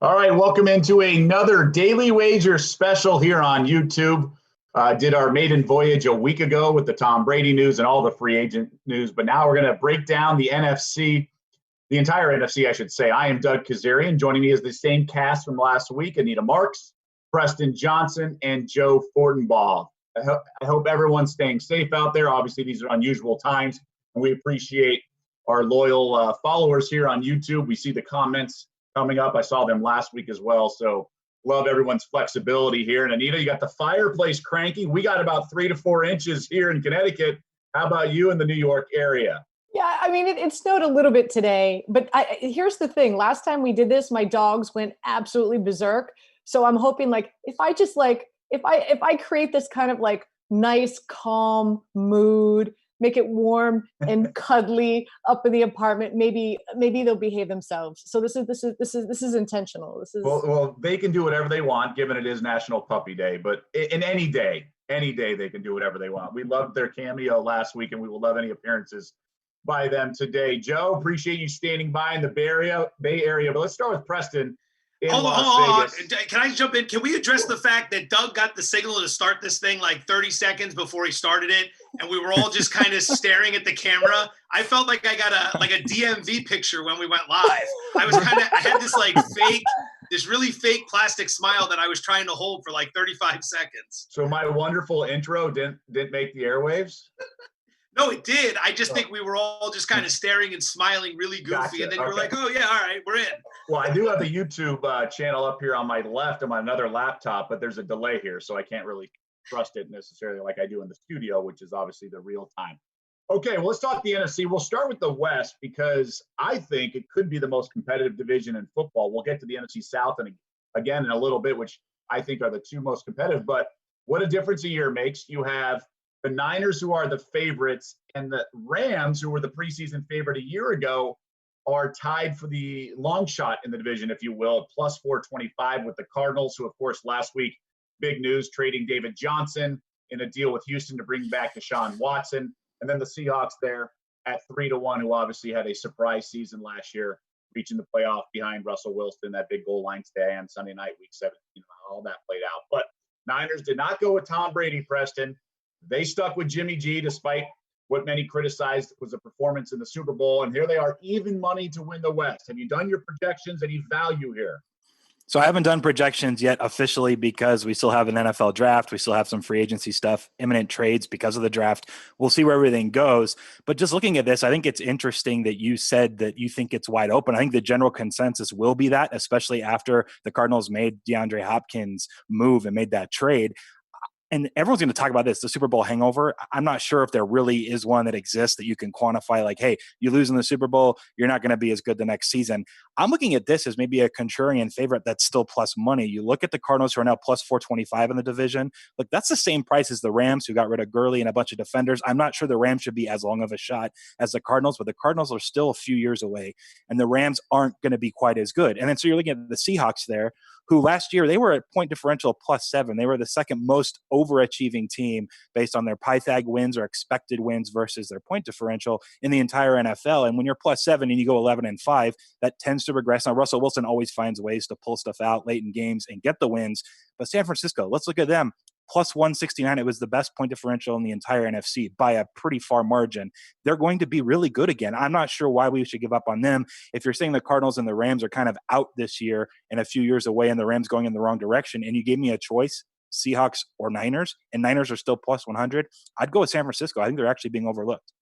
All right, welcome into another Daily Wager special here on YouTube. Did our maiden voyage a week ago with the Tom Brady news and all the free agent news, but now we're going to break down the NFC, the entire NFC, I should say. I am Doug Kazarian. Joining me is the same cast from last week: Anita Marks, Preston Johnson, and Joe Fortenbaugh. I hope everyone's staying safe out there. Obviously, these are unusual times, and we appreciate our loyal followers here on YouTube. We see the comments coming up. I saw them last week as well. So love everyone's flexibility here. And Anita, you got the fireplace cranking. We got about 3 to 4 inches here in Connecticut. How about you in the New York area? Yeah, I mean, it snowed a little bit today, but here's the thing. Last time we did this, my dogs went absolutely berserk. So I'm hoping if I create this kind of like nice, calm mood, make it warm and cuddly up in the apartment, maybe they'll behave themselves. So this is intentional. This is well, they can do whatever they want, given it is National Puppy Day. But in any day they can do whatever they want. We loved their cameo last week, and we will love any appearances by them today. Joe, appreciate you standing by in the Bay Area. But let's start with Preston in Las Vegas. Can I jump in? Can we address the fact that Doug got the signal to start this thing like 30 seconds before he started it, and we were all just kind of staring at the camera? I felt like I got a DMV picture when we went live. I had this really fake plastic smile that I was trying to hold for like 35 seconds. So my wonderful intro didn't make the airwaves? No, it did. I just think we were all just kind of staring and smiling really goofy. Gotcha. And then you were like, oh, yeah, all right, we're in. Well, I do have the YouTube channel up here on my left on my another laptop, but there's a delay here, so I can't really trust it necessarily like I do in the studio, which is obviously the real time. Okay, well, let's talk the NFC. We'll start with the West because I think it could be the most competitive division in football. We'll get to the NFC South and again in a little bit, which I think are the two most competitive. But what a difference a year makes. You have the Niners, who are the favorites, and the Rams, who were the preseason favorite a year ago, are tied for the long shot in the division, if you will, at plus 425 with the Cardinals, who, of course, last week, big news, trading David Johnson in a deal with Houston to bring back Deshaun Watson. And then the Seahawks there at 3-1, who obviously had a surprise season last year, reaching the playoff behind Russell Wilson, that big goal line stand on Sunday night, week 17, all that played out. But Niners did not go with Tom Brady, Preston. They stuck with Jimmy G, despite what many criticized was a performance in the Super Bowl. And here they are, even money to win the West. Have you done your projections? Any value here? So I haven't done projections yet officially because we still have an NFL draft. We still have some free agency stuff, imminent trades because of the draft. We'll see where everything goes. But just looking at this, I think it's interesting that you said that you think it's wide open. I think the general consensus will be that, especially after the Cardinals made DeAndre Hopkins move and made that trade. And everyone's going to talk about this, the Super Bowl hangover. I'm not sure if there really is one that exists that you can quantify like, hey, you lose in the Super Bowl, you're not going to be as good the next season. I'm looking at this as maybe a contrarian favorite that's still plus money. You look at the Cardinals, who are now plus 425 in the division. Look, that's the same price as the Rams, who got rid of Gurley and a bunch of defenders. I'm not sure the Rams should be as long of a shot as the Cardinals, but the Cardinals are still a few years away, and the Rams aren't going to be quite as good. And then so you're looking at the Seahawks there, who last year they were at point differential plus 7. They were the second most overachieving team based on their Pythag wins or expected wins versus their point differential in the entire NFL. And when you're plus 7 and you go 11-5, that tends to regress. Now, Russell Wilson always finds ways to pull stuff out late in games and get the wins. But San Francisco, let's look at them. Plus 169, it was the best point differential in the entire NFC by a pretty far margin. They're going to be really good again. I'm not sure why we should give up on them. If you're saying the Cardinals and the Rams are kind of out this year and a few years away and the Rams going in the wrong direction, and you gave me a choice, Seahawks or Niners, and Niners are still plus 100, I'd go with San Francisco. I think they're actually being overlooked.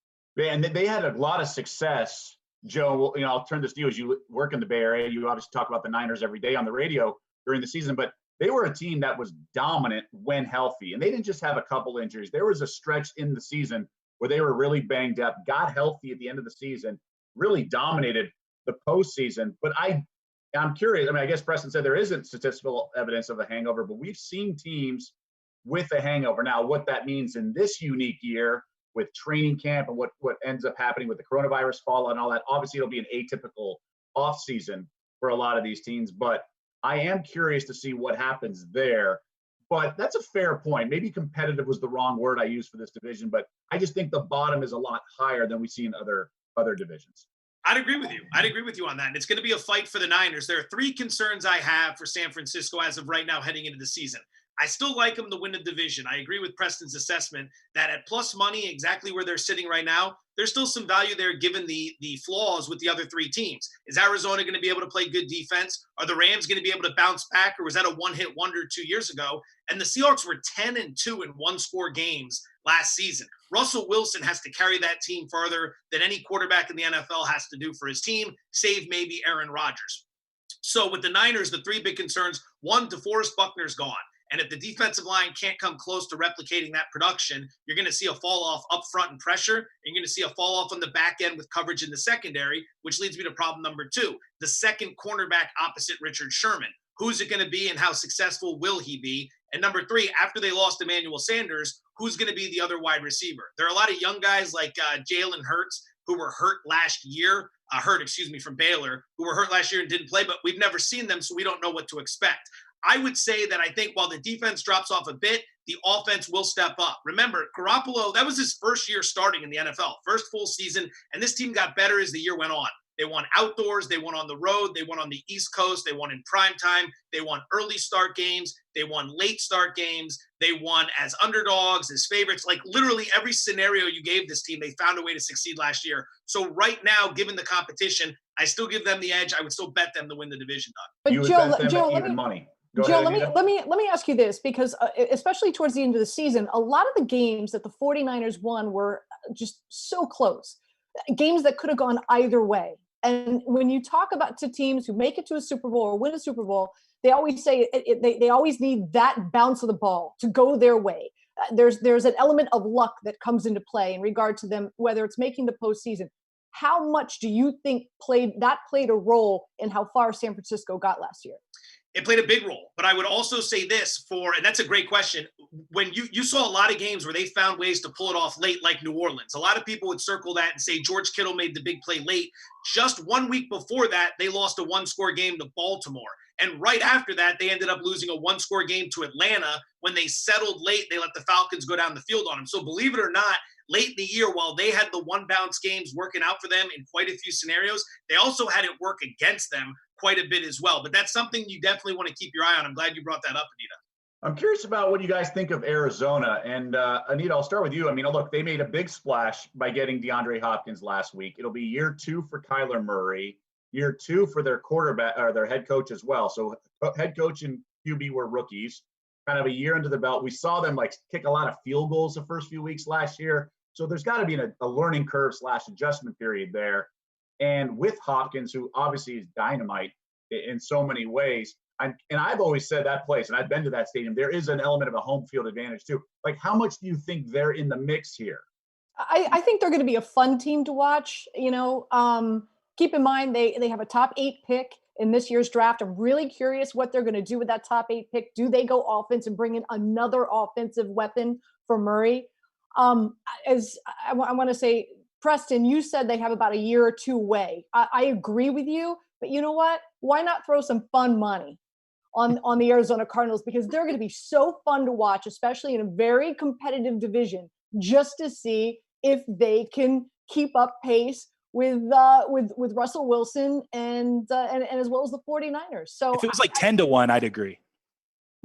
And they had a lot of success. Joe, I'll turn this to you as you work in the Bay Area. You obviously talk about the Niners every day on the radio during the season, but they were a team that was dominant when healthy, and they didn't just have a couple injuries. There was a stretch in the season where they were really banged up, got healthy at the end of the season, really dominated the postseason. But I'm curious. I mean, I guess Preston said there isn't statistical evidence of a hangover, but we've seen teams with a hangover. Now, what that means in this unique year with training camp and what ends up happening with the coronavirus fallout and all that, obviously it'll be an atypical offseason for a lot of these teams, but I am curious to see what happens there. But that's a fair point. Maybe competitive was the wrong word I used for this division, but I just think the bottom is a lot higher than we see in other divisions. I'd agree with you. I'd agree with you on that. And it's going to be a fight for the Niners. There are three concerns I have for San Francisco as of right now heading into the season. I still like them to win the division. I agree with Preston's assessment that at plus money, exactly where they're sitting right now, there's still some value there given the flaws with the other three teams. Is Arizona going to be able to play good defense? Are the Rams going to be able to bounce back, or was that a one-hit wonder 2 years ago? And the Seahawks were 10-2 in one-score games last season. Russell Wilson has to carry that team further than any quarterback in the NFL has to do for his team, save maybe Aaron Rodgers. So with the Niners, the three big concerns: one, DeForest Buckner's gone. And if the defensive line can't come close to replicating that production, you're going to see a fall off up front in pressure. And you're going to see a fall off on the back end with coverage in the secondary, which leads me to problem number two, the second cornerback opposite Richard Sherman. Who's it going to be and how successful will he be? And number three, after they lost Emmanuel Sanders, who's going to be the other wide receiver? There are a lot of young guys like Jalen Hurts who were hurt last year, from Baylor, who were hurt last year and didn't play, but we've never seen them, so we don't know what to expect. I would say that I think while the defense drops off a bit, the offense will step up. Remember, Garoppolo, that was his first year starting in the NFL, first full season, and this team got better as the year went on. They won outdoors, they won on the road, they won on the East Coast, they won in prime time, they won early start games, they won late start games, they won as underdogs, as favorites. Like literally every scenario you gave this team, they found a way to succeed last year. So right now, given the competition, I still give them the edge. I would still bet them to win the division, Doug. But You would Joe, bet them Joe, at even money. Joe, let me ask you this, because especially towards the end of the season, a lot of the games that the 49ers won were just so close, games that could have gone either way. And when you talk about to teams who make it to a Super Bowl or win a Super Bowl, they always say they always need that bounce of the ball to go their way. There's an element of luck that comes into play in regard to them, whether it's making the postseason. How much do you think played a role in how far San Francisco got last year? It played a big role, but I would also say this and that's a great question. When you saw a lot of games where they found ways to pull it off late, like New Orleans, a lot of people would circle that and say George Kittle made the big play late. Just 1 week before that, they lost a one-score game to Baltimore. And right after that, they ended up losing a one-score game to Atlanta. When they settled late, they let the Falcons go down the field on them. So believe it or not, late in the year, while they had the one-bounce games working out for them in quite a few scenarios, they also had it work against them quite a bit as well. But that's something you definitely want to keep your eye on. I'm glad you brought that up, Anita. I'm curious about what you guys think of Arizona. And Anita, I'll start with you. I mean, look, they made a big splash by getting DeAndre Hopkins last week. It'll be year 2 for Kyler Murray, year 2 for their quarterback or their head coach as well. So head coach and QB were rookies, kind of a year under the belt. We saw them like kick a lot of field goals the first few weeks last year. So there's got to be a learning curve / adjustment period there. And with Hopkins, who obviously is dynamite in so many ways, and I've always said that place, and I've been to that stadium, there is an element of a home field advantage too. Like, how much do you think they're in the mix here? I think they're going to be a fun team to watch. Keep in mind they have a top 8 pick in this year's draft. I'm really curious what they're going to do with that top 8 pick. Do they go offense and bring in another offensive weapon for Murray? As I want to say, Preston, you said they have about a year or two away. I agree with you, but you know what? Why not throw some fun money on the Arizona Cardinals, because they're going to be so fun to watch, especially in a very competitive division, just to see if they can keep up pace with Russell Wilson and as well as the 49ers. So if it was like 10-1, I'd agree.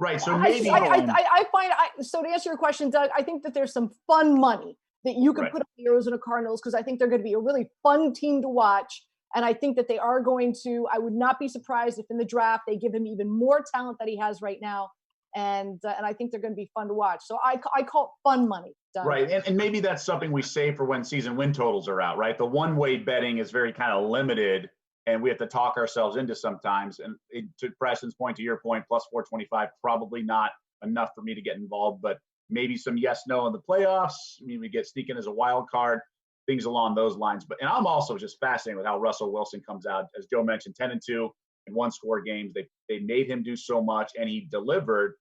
Right. So maybe I find so to answer your question, Doug, I think that there's some fun money that you can put on the Arizona Cardinals, because I think they're going to be a really fun team to watch. And I think that they are going to, I would not be surprised if in the draft they give him even more talent that he has right now. And I think they're going to be fun to watch. So I call it fun money. Doug. Right. And maybe that's something we save for when season win totals are out, right? The one-way betting is very kind of limited, and we have to talk ourselves into sometimes. And to Preston's point, to your point, plus 425, probably not enough for me to get involved, but maybe some yes, no in the playoffs. I mean, we get sneaking as a wild card, things along those lines. And I'm also just fascinated with how Russell Wilson comes out. As Joe mentioned, 10-2 in one-score games. They made him do so much, and he delivered.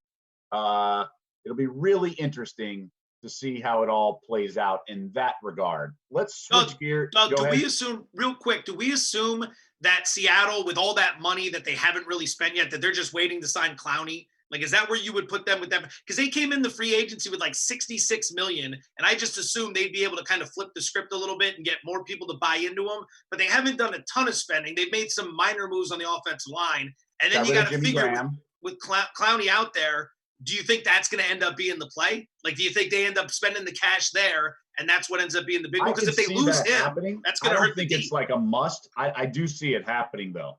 It'll be really interesting to see how it all plays out in that regard. Let's switch gears. Doug, we assume, real quick, do we assume that Seattle, with all that money that they haven't really spent yet, that they're just waiting to sign Clowney? Like, is that where you would put them with them? Because they came in the free agency with like 66 million, and I just assumed they'd be able to kind of flip the script a little bit and get more people to buy into them. But they haven't done a ton of spending. They've made some minor moves on the offensive line, and then you got to figure with Clowney out there. Do you think that's going to end up being the play? Like, do you think they end up spending the cash there, and that's what ends up being the big one? Because if they lose him, that's going to hurt the team. It's like a must. I do see it happening though.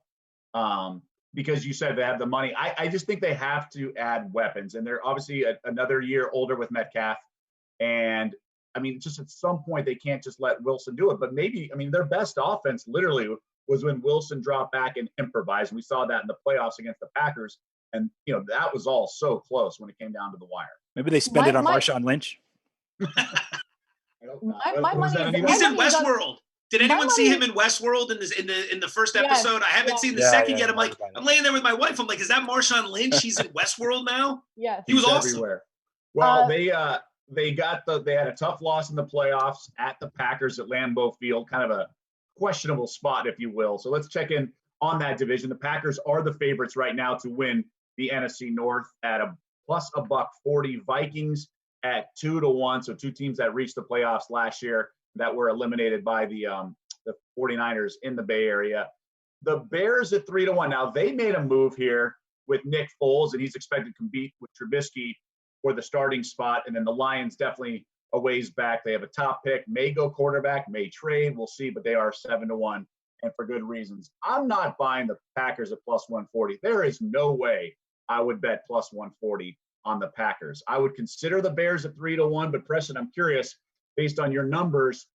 Because you said they have the money. I just think they have to add weapons. And they're obviously another year older with Metcalf. And, I mean, just at some point, they can't just let Wilson do it. But maybe, I mean, their best offense literally was when Wilson dropped back and improvised. And we saw that in the playoffs against the Packers. And, you know, that was all so close when it came down to the wire. Maybe they spend it on Marshawn Lynch. He's in Westworld. Did anyone see him in Westworld in the first episode? Yes, I haven't seen the second yet. I'm laying there with my wife. I'm like, is that Marshawn Lynch? He's in Westworld now. Yes, he was awesome. Everywhere. Well, they had a tough loss in the playoffs at the Packers at Lambeau Field, kind of a questionable spot, if you will. So let's check in on that division. The Packers are the favorites right now to win the NFC North at a plus $140. Vikings at 2-1. So two teams that reached the playoffs last year that were eliminated by the 49ers in the Bay Area. The Bears at 3-1. Now, they made a move here with Nick Foles, and he's expected to compete with Trubisky for the starting spot. And then the Lions definitely a ways back. They have a top pick, may go quarterback, may trade. We'll see, but they are 7-1, and for good reasons. I'm not buying the Packers at plus 140. There is no way I would bet plus 140 on the Packers. I would consider the Bears at 3-1, but Preston, I'm curious, based on your numbers,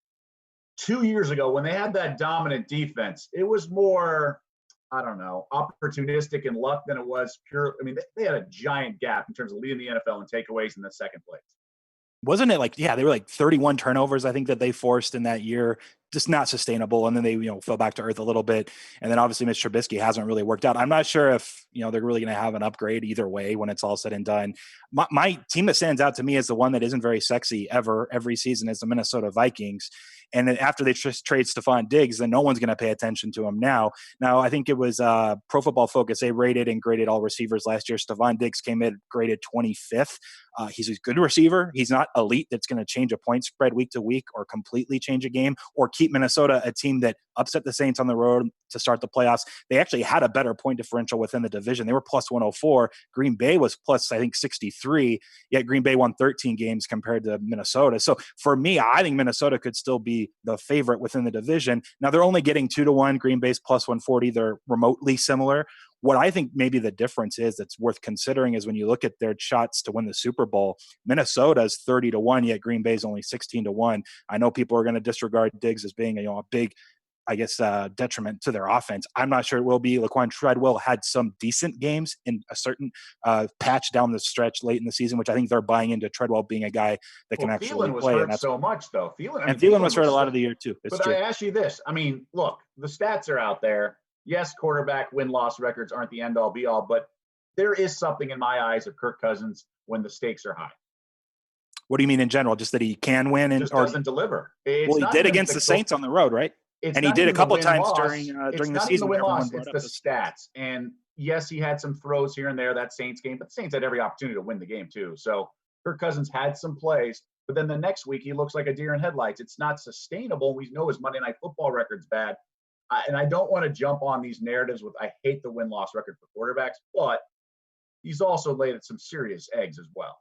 2 years ago when they had that dominant defense, it was more, I don't know, opportunistic and luck than it was pure. I mean, they had a giant gap in terms of leading the NFL in takeaways in the second place. Wasn't it like, they were like 31 turnovers, I think, that they forced in that year, just not sustainable. And then they, fell back to earth a little bit. And then obviously Mitch Trubisky hasn't really worked out. I'm not sure if, they're really going to have an upgrade either way when it's all said and done. My team that stands out to me as the one that isn't very sexy every season is the Minnesota Vikings. And then after they trade Stephon Diggs, then no one's going to pay attention to him now. Now, I think it was Pro Football Focus. They rated and graded all receivers last year. Stephon Diggs came in graded 25th. He's a good receiver. He's not elite that's going to change a point spread week to week or completely change a game or keep Minnesota a team that upset the Saints on the road to start the playoffs. They actually had a better point differential within the division. They were plus 104. Green Bay was plus, I think, 63. Yet Green Bay won 13 games compared to Minnesota. So for me, I think Minnesota could still be the favorite within the division. Now they're only getting 2-1. Green Bay's plus 140. They're remotely similar. What I think maybe the difference is that's worth considering is when you look at their shots to win the Super Bowl, Minnesota's 30-1, yet Green Bay's only 16-1. I know people are going to disregard Diggs as being a big, detriment to their offense. I'm not sure it will be. Laquan Treadwell had some decent games in a certain patch down the stretch late in the season, which I think they're buying into Treadwell being a guy that can actually Thielen was play. Hurt so much, though. Thielen was hurt a lot of the year, too. It's true. I ask you this. I mean, look, the stats are out there. Yes, quarterback win-loss records aren't the end-all, be-all, but there is something in my eyes of Kirk Cousins when the stakes are high. What do you mean in general? Just that he can win? Just doesn't deliver. He did against the Saints on the road, right? And he did a couple times during the season. It's the stats. And yes, he had some throws here and there, that Saints game, but the Saints had every opportunity to win the game too. So Kirk Cousins had some plays, but then the next week he looks like a deer in headlights. It's not sustainable. We know his Monday Night Football record's bad. And I don't want to jump on these narratives with I hate the win-loss record for quarterbacks, but he's also laid some serious eggs as well.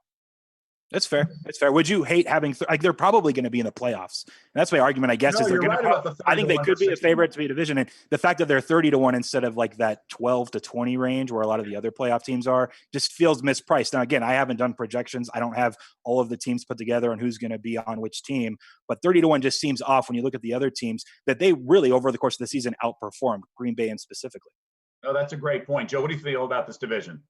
That's fair. That's fair. Would you hate having they're probably going to be in the playoffs? And that's my argument, I guess, is they're going to. I think they could be a favorite to be a division, and the fact that they're 30-1 instead of like that 12-20 range where a lot of the other playoff teams are just feels mispriced. Now, again, I haven't done projections. I don't have all of the teams put together and who's going to be on which team, but 30-1 just seems off when you look at the other teams that they really over the course of the season outperformed Green Bay and specifically. No, that's a great point, Joe. What do you feel about this division?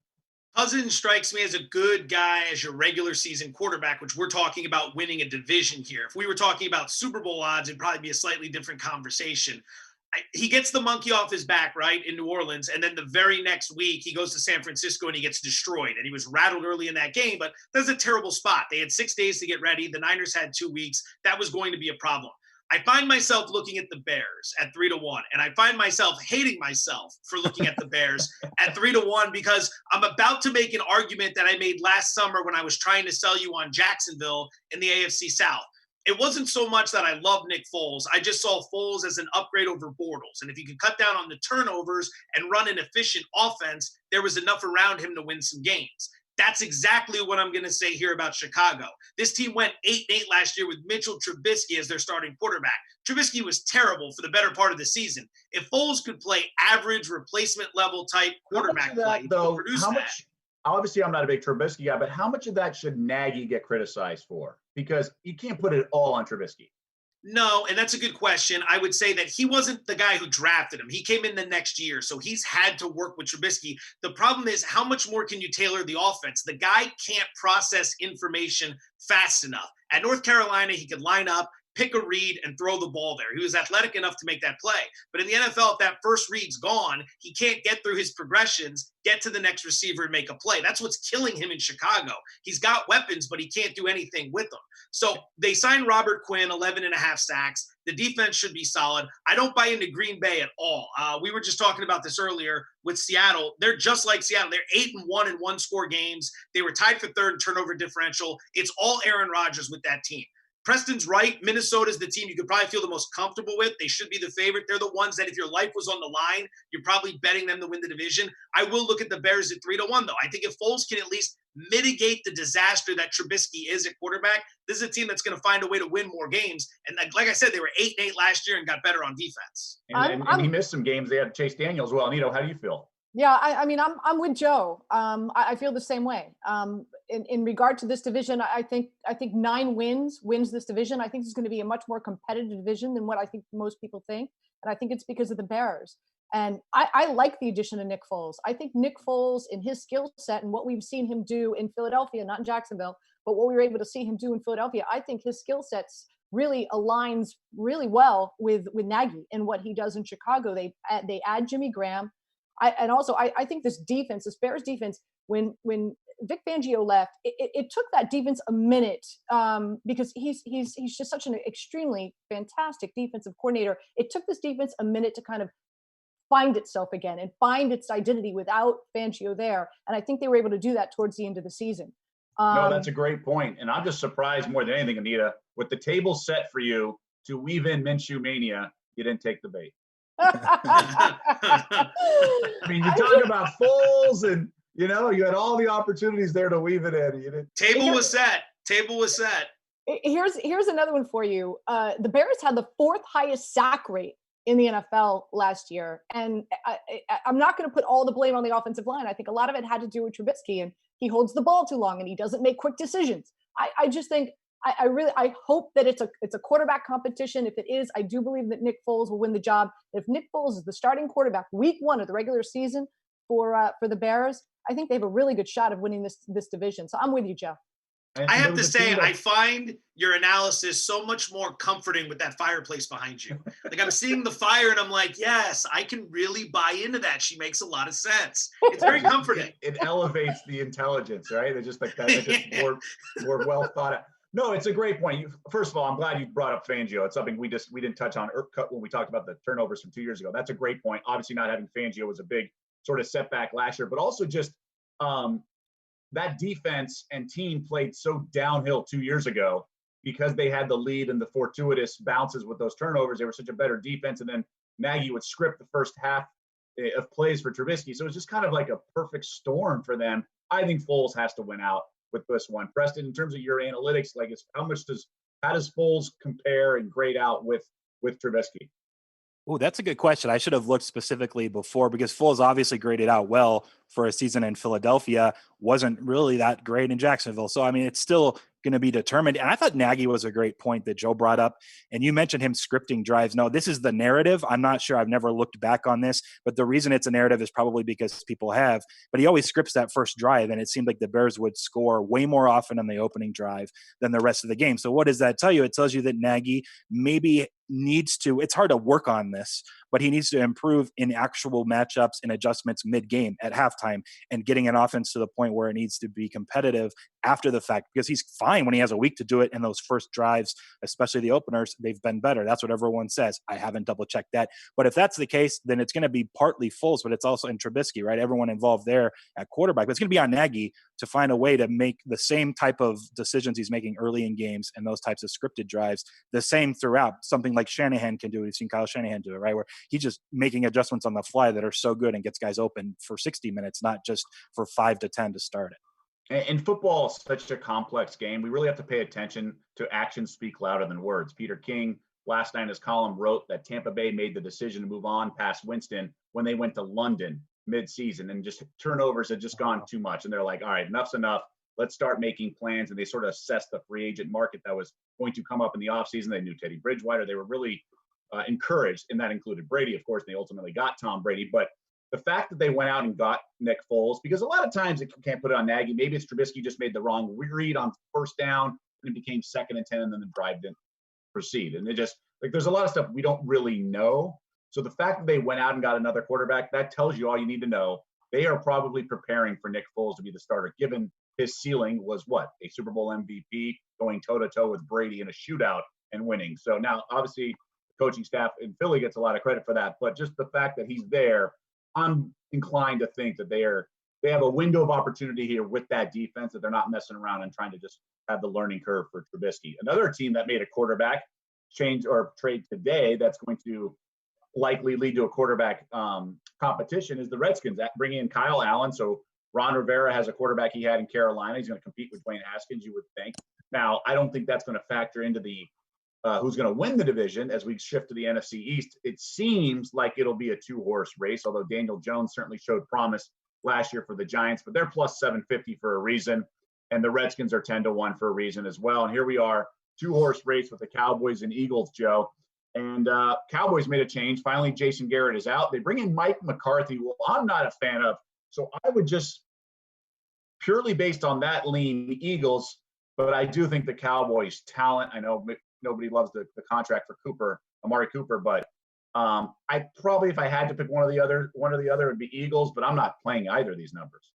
Cousins strikes me as a good guy as your regular season quarterback, which we're talking about winning a division here. If we were talking about Super Bowl odds, it'd probably be a slightly different conversation. He gets the monkey off his back, right, in New Orleans, and then the very next week he goes to San Francisco and he gets destroyed. And he was rattled early in that game, but that's a terrible spot. They had 6 days to get ready. The Niners had 2 weeks. That was going to be a problem. I find myself looking at the Bears at 3-1, and I find myself hating myself for looking at the Bears at 3-1 because I'm about to make an argument that I made last summer when I was trying to sell you on Jacksonville in the AFC South. It wasn't so much that I love Nick Foles. I just saw Foles as an upgrade over Bortles. And if you could cut down on the turnovers and run an efficient offense, there was enough around him to win some games. That's exactly what I'm going to say here about Chicago. This team went 8-8 last year with Mitchell Trubisky as their starting quarterback. Trubisky was terrible for the better part of the season. If Foles could play average replacement level type quarterback play, he could produce that. Obviously, I'm not a big Trubisky guy, but how much of that should Nagy get criticized for? Because you can't put it all on Trubisky. No, and that's a good question. I would say that he wasn't the guy who drafted him. He came in the next year, so he's had to work with Trubisky. The problem is, how much more can you tailor the offense? The guy can't process information fast enough. At North Carolina, he could line up, pick a read, and throw the ball there. He was athletic enough to make that play. But in the NFL, if that first read's gone, he can't get through his progressions, get to the next receiver, and make a play. That's what's killing him in Chicago. He's got weapons, but he can't do anything with them. So they signed Robert Quinn, 11 and a half sacks. The defense should be solid. I don't buy into Green Bay at all. We were just talking about this earlier with Seattle. They're just like Seattle. They're 8-1 in one-score games. They were tied for third in turnover differential. It's all Aaron Rodgers with that team. Preston's right. Minnesota's the team you could probably feel the most comfortable with. They should be the favorite. They're the ones that if your life was on the line, you're probably betting them to win the division. I will look at the Bears at 3-1, though. I think if Foles can at least mitigate the disaster that Trubisky is at quarterback, this is a team that's going to find a way to win more games. And like I said, they were 8-8 last year and got better on defense. And he missed some games. They had Chase Daniels. Well, Nito, how do you feel? Yeah, I mean, I'm with Joe. I feel the same way. In regard to this division, I think 9 wins this division. I think it's going to be a much more competitive division than what I think most people think, and I think it's because of the Bears. And I like the addition of Nick Foles. I think Nick Foles, in his skill set and what we've seen him do in Philadelphia, not in Jacksonville, but what we were able to see him do in Philadelphia, I think his skill sets really aligns really well with Nagy and what he does in Chicago. They add Jimmy Graham. I think this Bears defense, when Vic Fangio left, it took that defense a minute because he's just such an extremely fantastic defensive coordinator. It took this defense a minute to kind of find itself again and find its identity without Fangio there. And I think they were able to do that towards the end of the season. No, that's a great point. And I'm just surprised more than anything, Anita, with the table set for you to weave in Minshew Mania, you didn't take the bait. I mean, you talk about Foles and, you had all the opportunities there to weave it in. You didn't. Table was set. Here's another one for you. The Bears had the 4th highest sack rate in the NFL last year. And I'm not going to put all the blame on the offensive line. I think a lot of it had to do with Trubisky, and he holds the ball too long and he doesn't make quick decisions. I just think I hope that it's a quarterback competition. If it is, I do believe that Nick Foles will win the job. If Nick Foles is the starting quarterback week 1 of the regular season for the Bears, I think they have a really good shot of winning this division. So I'm with you, Joe. I have to say, I find your analysis so much more comforting with that fireplace behind you. Like, I'm seeing the fire and I'm like, yes, I can really buy into that. She makes a lot of sense. It's very comforting. It elevates the intelligence, right? They're just like that. Just more well thought out. No, it's a great point. First of all, I'm glad you brought up Fangio. It's something we didn't touch on when we talked about the turnovers from 2 years ago. That's a great point. Obviously, not having Fangio was a big sort of setback last year, but also just that defense and team played so downhill 2 years ago because they had the lead and the fortuitous bounces with those turnovers. They were such a better defense, and then Nagy would script the first half of plays for Trubisky. So it was just kind of like a perfect storm for them. I think Foles has to win out with this one. Preston, in terms of your analytics, like how does Foles compare and grade out with Trubisky? Oh, that's a good question. I should have looked specifically before because Foles obviously graded out well for a season in Philadelphia, wasn't really that great in Jacksonville. So, I mean, it's still going to be determined. And I thought Nagy was a great point that Joe brought up. And you mentioned him scripting drives. No, this is the narrative. I'm not sure. I've never looked back on this, but the reason it's a narrative is probably because people have. But he always scripts that first drive, and it seemed like the Bears would score way more often on the opening drive than the rest of the game. So what does that tell you? It tells you that Nagy maybe needs to, it's hard to work on this, but he needs to improve in actual matchups and adjustments mid-game at halftime and getting an offense to the point where it needs to be competitive after the fact, because he's fine when he has a week to do it. And those first drives, especially the openers, they've been better. That's what everyone says. I haven't double checked that. But if that's the case, then it's going to be partly Foles, but it's also in Trubisky, right? Everyone involved there at quarterback. But it's going to be on Nagy to find a way to make the same type of decisions he's making early in games and those types of scripted drives the same throughout. Something like Shanahan can do. We've seen Kyle Shanahan do it, right? Where he's just making adjustments on the fly that are so good and gets guys open for 60 minutes, not just for 5 to 10 to start it. And football is such a complex game. We really have to pay attention to actions speak louder than words. Peter King last night in his column wrote that Tampa Bay made the decision to move on past Winston when they went to London mid-season, and just turnovers had just gone too much. And they're like, all right, enough's enough. Let's start making plans. And they sort of assessed the free agent market that was going to come up in the offseason. They knew Teddy Bridgewater. They were really encouraged, and that included Brady, of course. And they ultimately got Tom Brady. But the fact that they went out and got Nick Foles, because a lot of times you can't put it on Nagy. Maybe it's Trubisky just made the wrong read on first down, and it became 2nd and 10, and then the drive didn't proceed. And it just, like, there's a lot of stuff we don't really know. So the fact that they went out and got another quarterback, that tells you all you need to know. They are probably preparing for Nick Foles to be the starter, given his ceiling was what? A Super Bowl MVP, going toe-to-toe with Brady in a shootout and winning. So now, obviously, the coaching staff in Philly gets a lot of credit for that. But just the fact that he's there, I'm inclined to think that they have a window of opportunity here with that defense, that they're not messing around and trying to just have the learning curve for Trubisky. Another team that made a quarterback change or trade today that's going to likely lead to a quarterback competition is the Redskins, bringing in Kyle Allen. So Ron Rivera has a quarterback he had in Carolina. He's going to compete with Dwayne Haskins, you would think. Now, I don't think that's going to factor into the who's going to win the division as we shift to the NFC East. It seems like it'll be a 2-horse race, although Daniel Jones certainly showed promise last year for the Giants, but they're plus 750 for a reason, and the Redskins are 10-1 for a reason as well. And here we are, 2-horse race with the Cowboys and Eagles, Joe. And Cowboys made a change. Finally, Jason Garrett is out. They bring in Mike McCarthy, who I'm not a fan of. So I would just, purely based on that, lean Eagles. But I do think the Cowboys' talent, I know nobody loves the contract for Amari Cooper, but I probably, if I had to pick one or the other, it would be Eagles, but I'm not playing either of these numbers.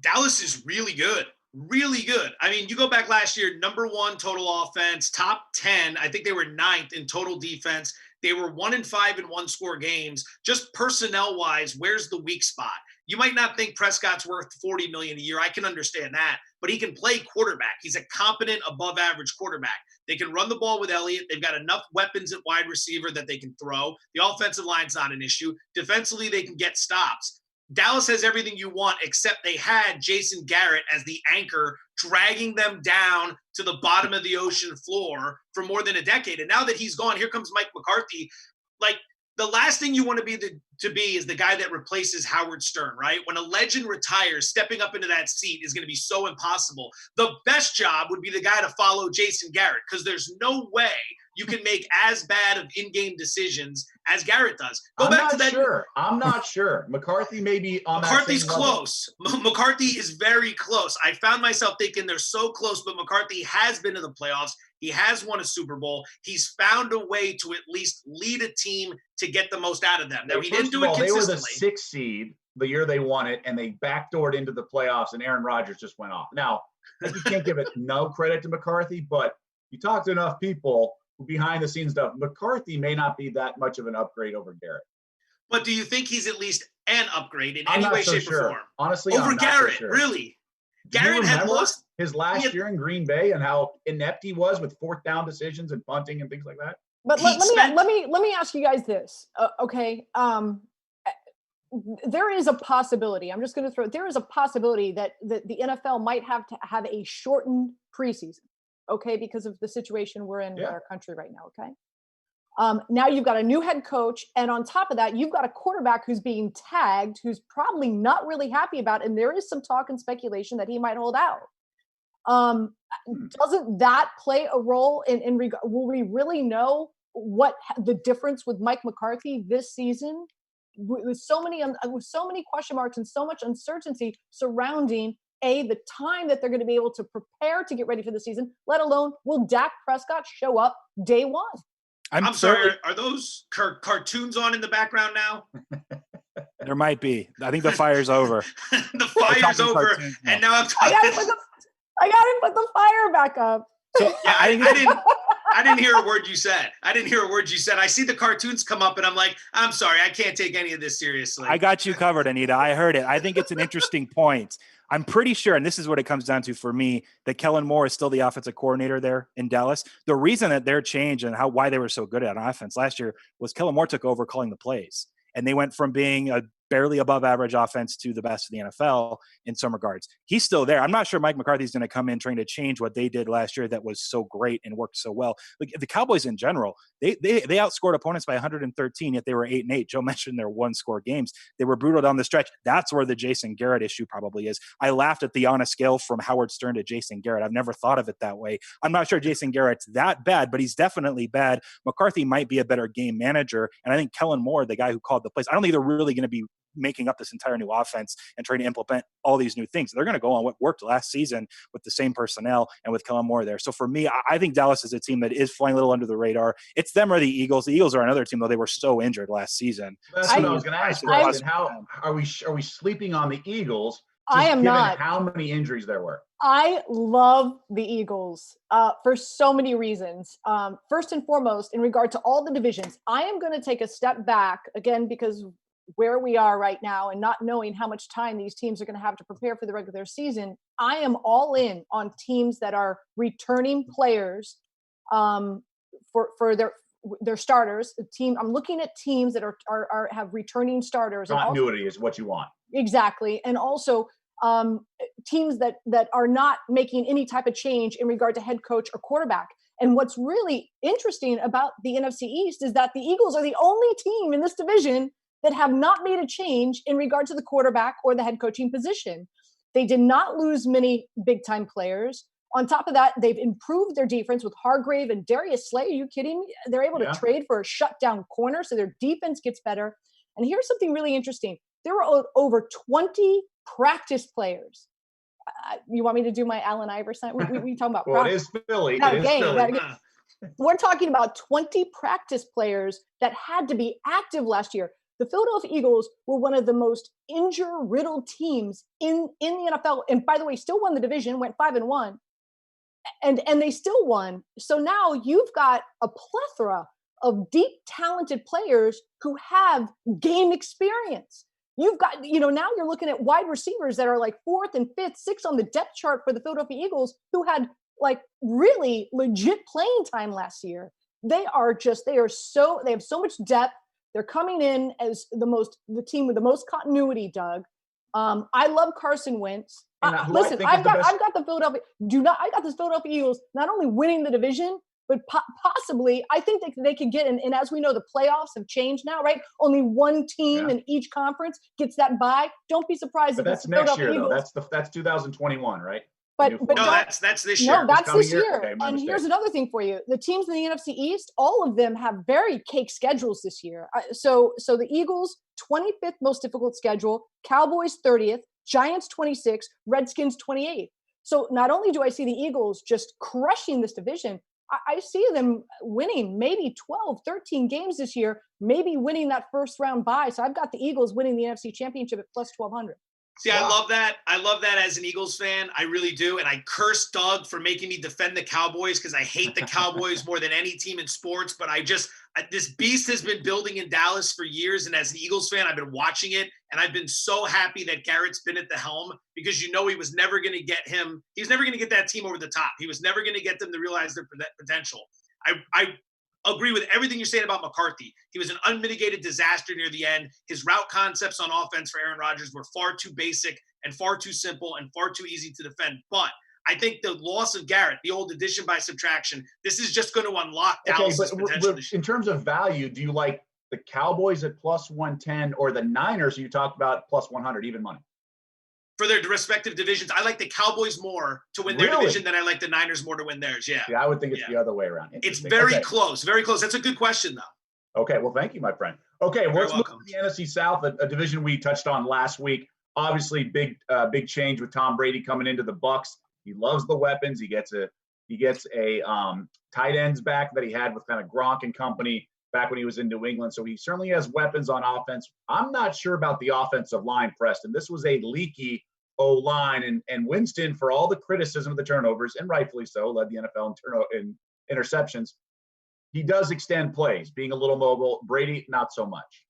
Dallas is really good. Really good. I mean, you go back last year, number 1 total offense, top 10. I think they were 9th in total defense. They were 1-5 in 1-score games. Just personnel-wise, where's the weak spot? You might not think Prescott's worth $40 million a year. I can understand that, but he can play quarterback. He's a competent, above-average quarterback. They can run the ball with Elliott. They've got enough weapons at wide receiver that they can throw. The offensive line's not an issue. Defensively, they can get stops. Dallas has everything you want, except they had Jason Garrett as the anchor, dragging them down to the bottom of the ocean floor for more than a decade. And now that he's gone, here comes Mike McCarthy. Like, the last thing you want to be is the guy that replaces Howard Stern, right? When a legend retires, stepping up into that seat is going to be so impossible. The best job would be the guy to follow Jason Garrett, because there's no way you can make as bad of in-game decisions as Garrett does. I'm not sure. McCarthy may be on that McCarthy's same level. close. McCarthy is very close. I found myself thinking they're so close, but McCarthy has been to the playoffs. He has won a Super Bowl. He's found a way to at least lead a team to get the most out of them. Now, he didn't do it consistently. They were the 6th seed the year they won it, and they backdoored into the playoffs, and Aaron Rodgers just went off. Now, you can't give it no credit to McCarthy, but you talk to enough people who behind the scenes stuff, McCarthy may not be that much of an upgrade over Garrett. But do you think he's at least an upgrade in any way, shape, or form? Honestly, over Garrett, so sure. Really? Garrett had lost his last year in Green Bay and how inept he was with 4th down decisions and punting and things like that. But let me ask you guys this, okay? There is a possibility. I'm just going to there is a possibility that the NFL might have to have a shortened preseason, okay, because of the situation we're in with our country right now, okay? Now you've got a new head coach, and on top of that, you've got a quarterback who's being tagged, who's probably not really happy about it, and there is some talk and speculation that he might hold out. Doesn't that play a role in regard? Will we really know what the difference with Mike McCarthy this season, with so many question marks and so much uncertainty surrounding the time that they're going to be able to prepare to get ready for the season, let alone will Dak Prescott show up day one? I'm sorry. Are those cartoons on in the background now? There might be. I think the fire's over. The fire's over, and now I'm talking. I got to put the fire back up. So yeah, I didn't hear a word you said. I see the cartoons come up, and I'm like, I'm sorry, I can't take any of this seriously. I got you covered, Anita. I heard it. I think it's an interesting point. I'm pretty sure, and this is what it comes down to for me, that Kellen Moore is still the offensive coordinator there in Dallas. The reason that their change and why they were so good at offense last year was Kellen Moore took over calling the plays. And they went from being a barely above average offense to the best of the NFL in some regards. He's still there. I'm not sure Mike McCarthy's going to come in trying to change what they did last year that was so great and worked so well. Like the Cowboys in general, they outscored opponents by 113, yet they were 8-8. Joe mentioned their one-score games. They were brutal down the stretch. That's where the Jason Garrett issue probably is. I laughed at the on a scale from Howard Stern to Jason Garrett. I've never thought of it that way. I'm not sure Jason Garrett's that bad, but he's definitely bad. McCarthy might be a better game manager. And I think Kellen Moore, the guy who called the plays, I don't think they're really going to be making up this entire new offense and trying to implement all these new things. They're going to go on what worked last season with the same personnel and with Kellen Moore there. So for me, I think Dallas is a team that is flying a little under the radar. It's them or the Eagles. The Eagles are another team, though they were so injured last season. That's what I was going to ask. How are we sleeping on the Eagles? I am not. How many injuries there were? I love the Eagles for so many reasons. First and foremost, in regard to all the divisions, I am going to take a step back again because where we are right now and not knowing how much time these teams are going to have to prepare for the regular season, I am all in on teams that are returning players for their starters. I'm looking at teams that are have returning starters. Continuity is what you want. Exactly. And also teams that are not making any type of change in regard to head coach or quarterback. And what's really interesting about the NFC East is that the Eagles are the only team in this division that have not made a change in regard to the quarterback or the head coaching position. They did not lose many big-time players. On top of that, they've improved their defense with Hargrave and Darius Slay. Are you kidding me? They're able to trade for a shutdown corner, so their defense gets better. And here's something really interesting. There were over 20 practice players. You want me to do my Allen Iverson? We talking about well, practice. It is Philly. Philly. We're talking about 20 practice players that had to be active last year. The Philadelphia Eagles were one of the most injury-riddled teams in the NFL. And by the way, still won the division, went 5-1. And they still won. So now you've got a plethora of deep, talented players who have game experience. You've got, now you're looking at wide receivers that are like 4th and 5th, 6th on the depth chart for the Philadelphia Eagles who had like really legit playing time last year. They have so much depth. They're coming in as the team with the most continuity, Doug. I love Carson Wentz. Listen, I got the Philadelphia Eagles not only winning the division, but possibly I think they could get in. And as we know, the playoffs have changed now, right? Only one team in each conference gets that bye. Don't be surprised. But that's next year, though. That's 2021, right? But no, that's this year. No, that's this year. Okay, and here's another thing for you. The teams in the NFC East, all of them have very cake schedules this year. So the Eagles, 25th most difficult schedule, Cowboys 30th, Giants 26th, Redskins 28th. So not only do I see the Eagles just crushing this division, I see them winning maybe 12, 13 games this year, maybe winning that first round bye. So I've got the Eagles winning the NFC Championship at plus 1,200. See, wow. I love that. I love that as an Eagles fan. I really do. And I curse Doug for making me defend the Cowboys because I hate the Cowboys more than any team in sports. But this beast has been building in Dallas for years. And as an Eagles fan, I've been watching it. And I've been so happy that Garrett's been at the helm because he was never going to get him. He was never going to get that team over the top. He was never going to get them to realize their potential. I agree with everything you're saying about McCarthy. He was an unmitigated disaster near the end. His route concepts on offense for Aaron Rodgers were far too basic and far too simple and far too easy to defend. But I think the loss of Garrett, the old addition by subtraction, this is just going to unlock Dallas's potential. But in terms of value, do you like the Cowboys at plus 110 or the Niners you talked about plus 100, even money? For their respective divisions, I like the Cowboys more to win their division than I like the Niners more to win theirs. Yeah, I would think it's the other way around. It's very close, very close. That's a good question, though. Okay, well, thank you, my friend. Okay, well, let's move to the NFC South, a division we touched on last week. Obviously, big change with Tom Brady coming into the Bucs. He loves the weapons. He gets a He gets a tight ends back that he had with kind of Gronk and company back when he was in New England. So he certainly has weapons on offense. I'm not sure about the offensive line, Preston. This was a leaky O-line, and Winston, for all the criticism of the turnovers, and rightfully so, led the NFL in interceptions. He does extend plays, being a little mobile. Brady, not so much.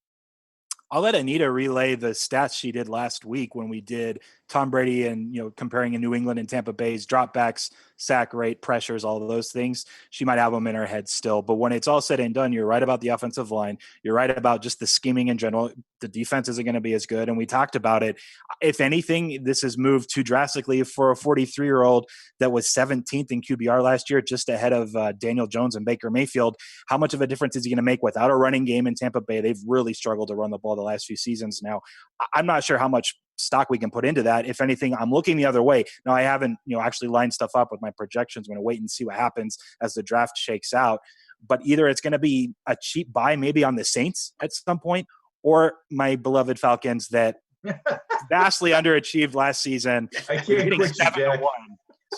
I'll let Anita relay the stats she did last week when we did Tom Brady and, comparing in New England and Tampa Bay's dropbacks, sack rate, pressures, all of those things. She might have them in her head still. But when it's all said and done, you're right about the offensive line. You're right about just the scheming in general. The defense isn't going to be as good. And we talked about it. If anything, this has moved too drastically for a 43-year-old that was 17th in QBR last year, just ahead of Daniel Jones and Baker Mayfield. How much of a difference is he going to make without a running game in Tampa Bay? They've really struggled to run the ball the last few seasons now. I'm not sure how much stock we can put into that. If anything, I'm looking the other way. Now, I haven't, actually lined stuff up with my projections. I'm going to wait and see what happens as the draft shakes out. But either it's going to be a cheap buy maybe on the Saints at some point, or my beloved Falcons that vastly underachieved last season. I can't quit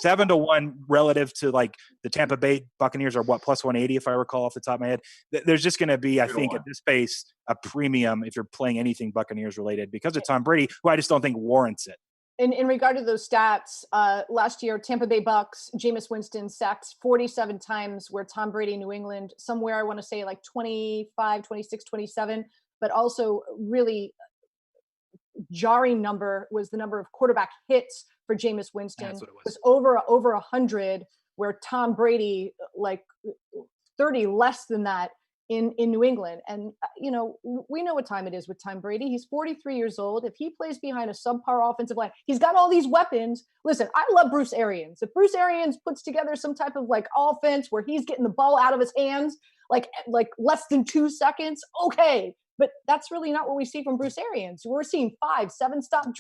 7-1 relative to like the Tampa Bay Buccaneers are what, plus 180 if I recall off the top of my head. There's just going to be, I think, at this pace, a premium if you're playing anything Buccaneers related because of Tom Brady, who I just don't think warrants it. In regard to those stats, last year, Tampa Bay Bucks, Jameis Winston sacked 47 times, where Tom Brady, New England, somewhere I want to say like 25, 26, 27, but also really jarring number was the number of quarterback hits for Jameis Winston. That's what it was over 100, where Tom Brady like 30 less than that in New England. And we know what time it is with Tom Brady. He's 43 years old. If he plays behind a subpar offensive line, he's got all these weapons. Listen, I love Bruce Arians. If Bruce Arians puts together some type of like offense where he's getting the ball out of his hands like less than 2 seconds, okay. But that's really not what we see from Bruce Arians. We're seeing 5, 7-step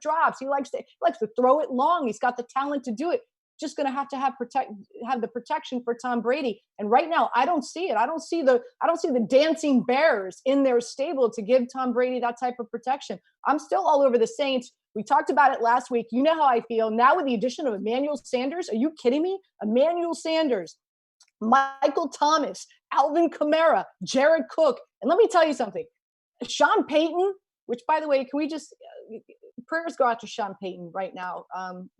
drops. He likes to throw it long. He's got the talent to do it. Just going to have the protection for Tom Brady. And right now, I don't see it. I don't see the dancing bears in their stable to give Tom Brady that type of protection. I'm still all over the Saints. We talked about it last week. You know how I feel now with the addition of Emmanuel Sanders. Are you kidding me? Emmanuel Sanders, Michael Thomas, Alvin Kamara, Jared Cook. And let me tell you something. Sean Payton, which, by the way, can we just prayers go out to Sean Payton right now,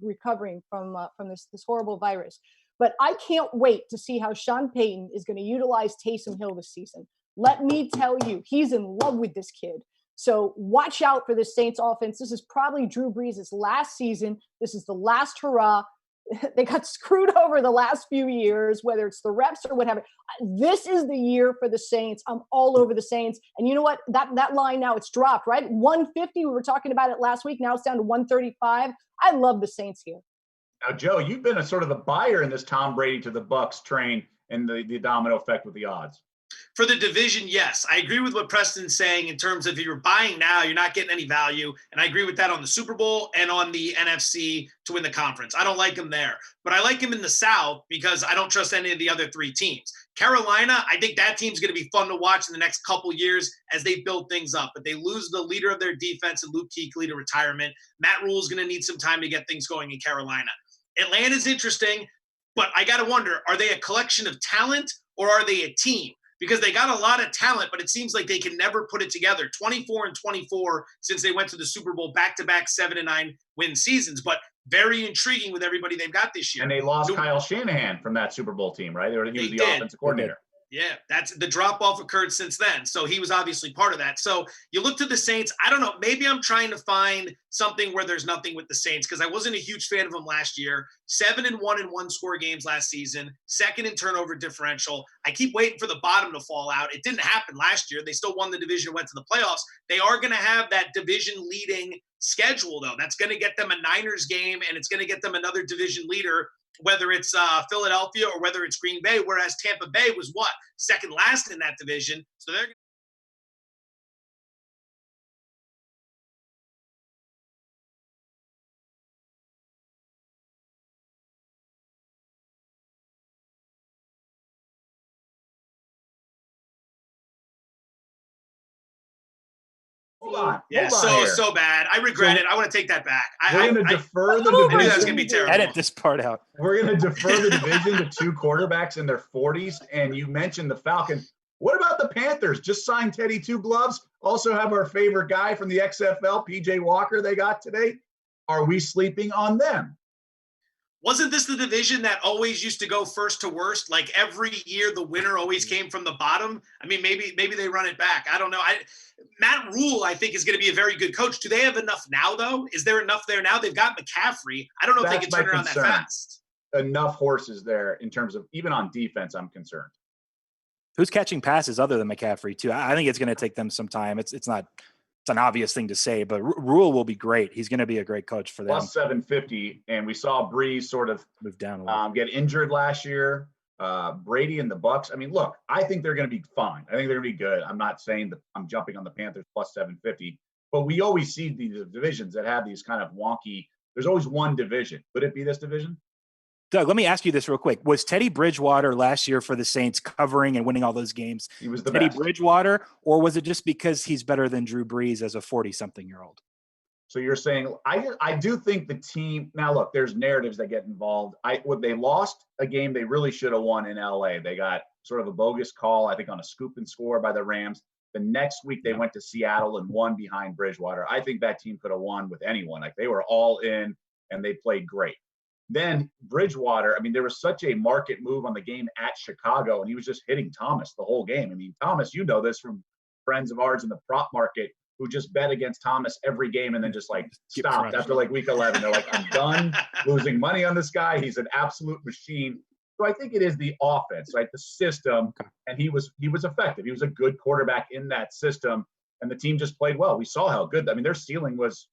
recovering from this horrible virus. But I can't wait to see how Sean Payton is going to utilize Taysom Hill this season. Let me tell you, he's in love with this kid. So watch out for the Saints offense. This is probably Drew Brees' last season. This is the last hurrah. They got screwed over the last few years, whether it's the refs or whatever. This is the year for the Saints. I'm all over the Saints. And you know what? That line now, it's dropped, right? 150, we were talking about it last week. Now it's down to 135. I love the Saints here. Now, Joe, you've been a sort of the buyer in this Tom Brady to the Bucks train and the domino effect with the odds. For the division, yes. I agree with what Preston's saying in terms of if you're buying now, you're not getting any value. And I agree with that on the Super Bowl and on the NFC to win the conference. I don't like him there. But I like him in the South because I don't trust any of the other 3 teams. Carolina, I think that team's going to be fun to watch in the next couple years as they build things up. But they lose the leader of their defense and Luke Kuechly to retirement. Matt Rule's going to need some time to get things going in Carolina. Atlanta's interesting, but I got to wonder, are they a collection of talent or are they a team? Because they got a lot of talent, but it seems like they can never put it together. 24-24 since they went to the Super Bowl, back-to-back 7-9 win seasons, but very intriguing with everybody they've got this year. And they lost Kyle Shanahan from that Super Bowl team, right? He was the offensive coordinator. Yeah, that's the drop-off occurred since then. So he was obviously part of that. So you look to the Saints. I don't know. Maybe I'm trying to find something where there's nothing with the Saints because I wasn't a huge fan of them last year. 7-1 in one-score games last season. 2nd in turnover differential. I keep waiting for the bottom to fall out. It didn't happen last year. They still won the division and went to the playoffs. They are going to have that division-leading schedule, though. That's going to get them a Niners game, and it's going to get them another division leader, whether it's Philadelphia or whether it's Green Bay, whereas Tampa Bay was what? 2nd last in that division. So they're Yeah, so bad. I regret it. I want to take that back. We're going to defer the division. division. That's going to be terrible. Edit this part out. We're going to defer the division to 2 quarterbacks in their 40s. And you mentioned the Falcons. What about the Panthers? Just signed Teddy Two Gloves. Also have our favorite guy from the XFL, PJ Walker, they got today. Are we sleeping on them? Wasn't this the division that always used to go first to worst? Like every year, the winner always came from the bottom. I mean, maybe they run it back. I don't know. Matt Rule, I think, is going to be a very good coach. Do they have enough now, though? Is there enough there now? They've got McCaffrey. I don't know if they can turn around that fast. Enough horses there in terms of even on defense, I'm concerned. Who's catching passes other than McCaffrey, too? I think it's going to take them some time. It's an obvious thing to say, but Rule will be great. He's going to be a great coach for them. Plus 750, and we saw Breeze sort of move down a little. Get injured last year. Brady and the Bucks. I mean, look, I think they're going to be fine. I think they're going to be good. I'm not saying that I'm jumping on the Panthers plus 750, but we always see these divisions that have these kind of wonky. There's always one division. Could it be this division? Doug, let me ask you this real quick. Was Teddy Bridgewater last year for the Saints covering and winning all those games? He was the Teddy best. Bridgewater, or was it just because he's better than Drew Brees as a 40-something-year-old? So you're saying I do think the team – now, look, there's narratives that get involved. When they lost a game they really should have won in L.A. They got sort of a bogus call, I think, on a scoop and score by the Rams. The next week they went to Seattle and won behind Bridgewater. I think that team could have won with anyone. Like, they were all in, and they played great. Then Bridgewater, I mean, there was such a market move on the game at Chicago, and he was just hitting Thomas the whole game. I mean, Thomas, you know this from friends of ours in the prop market who just bet against Thomas every game and then just like stopped after like week 11. They're like, I'm done losing money on this guy. He's an absolute machine. So I think it is the offense, right? The system, and he was effective. He was a good quarterback in that system, and the team just played well. We saw how good. I mean, their ceiling was.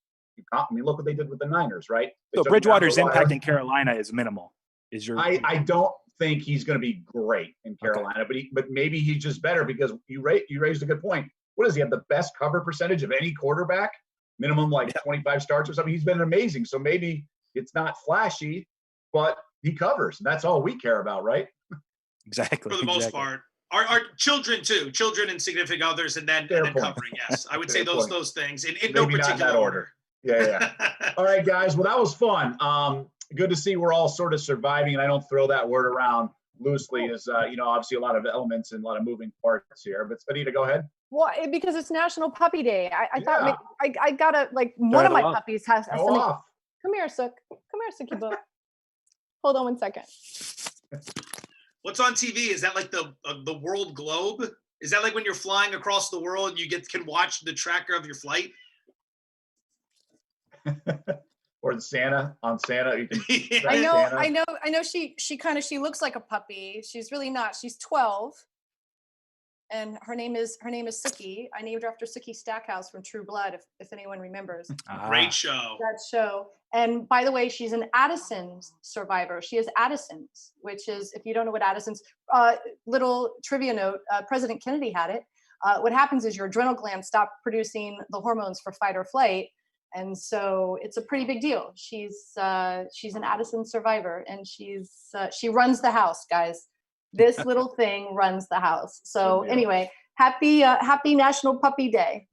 I mean, look what they did with the Niners, right? So Bridgewater's impact in Carolina is minimal. I don't think he's going to be great in Carolina, but maybe he's just better because you raised a good point. What does he have? The best cover percentage of any quarterback, minimum 25 starts or something. He's been amazing. So maybe it's not flashy, but he covers. That's all we care about, right? Exactly. For the most part. Our children too, children and significant others, and then covering. Yes, I would say those things in no particular order. Yeah. All right, guys. Well, that was fun. Good to see we're all sort of surviving, and I don't throw that word around loosely. Is obviously a lot of elements and a lot of moving parts here. But Anita, go ahead. Well, because it's National Puppy Day, I thought I gotta one of my puppies has something. Come here, Sook. Come here, Sookie Book. Hold on 1 second. What's on TV? Is that like the world globe? Is that like when you're flying across the world and you can watch the tracker of your flight? Or the Santa you can I know she looks like a puppy. She's really not. She's 12, and her name is Sookie. I named her after Sookie Stackhouse from True Blood, if anyone remembers. Great show. That show. And by the way, she's an Addison's survivor. She has Addison's, which is, if you don't know what Addison's, little trivia note, President Kennedy had it. What happens is your adrenal glands stop producing the hormones for fight or flight. And so it's a pretty big deal. She's an Addison survivor, and she runs the house, guys. This little thing runs the house. So anyway, happy National Puppy Day.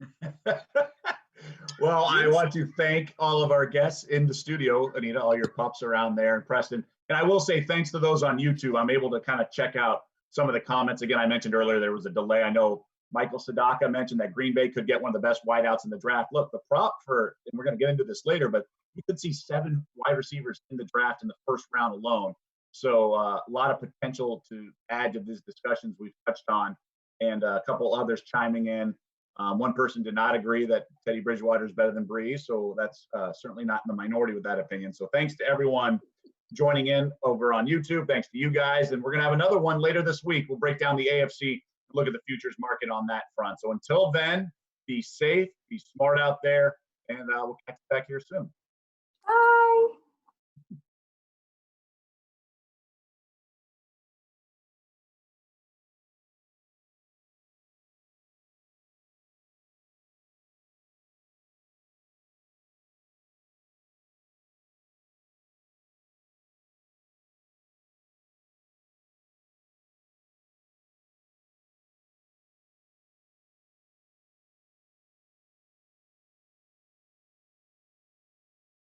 Well, I want to thank all of our guests in the studio, Anita, all your pups around there, and Preston. And I will say thanks to those on YouTube. I'm able to kind of check out some of the comments. Again, I mentioned earlier there was a delay. I know Michael Sadaka mentioned that Green Bay could get one of the best wideouts in the draft. Look, the prop and we're going to get into this later, but you could see 7 wide receivers in the draft in the first round alone. So a lot of potential to add to these discussions we've touched on, and a couple others chiming in. One person did not agree that Teddy Bridgewater is better than Breeze, so that's certainly not in the minority with that opinion. So thanks to everyone joining in over on YouTube. Thanks to you guys, and we're going to have another one later this week. We'll break down the AFC, look at the futures market on that front. So until then, be safe, be smart out there, and we'll catch you back here soon.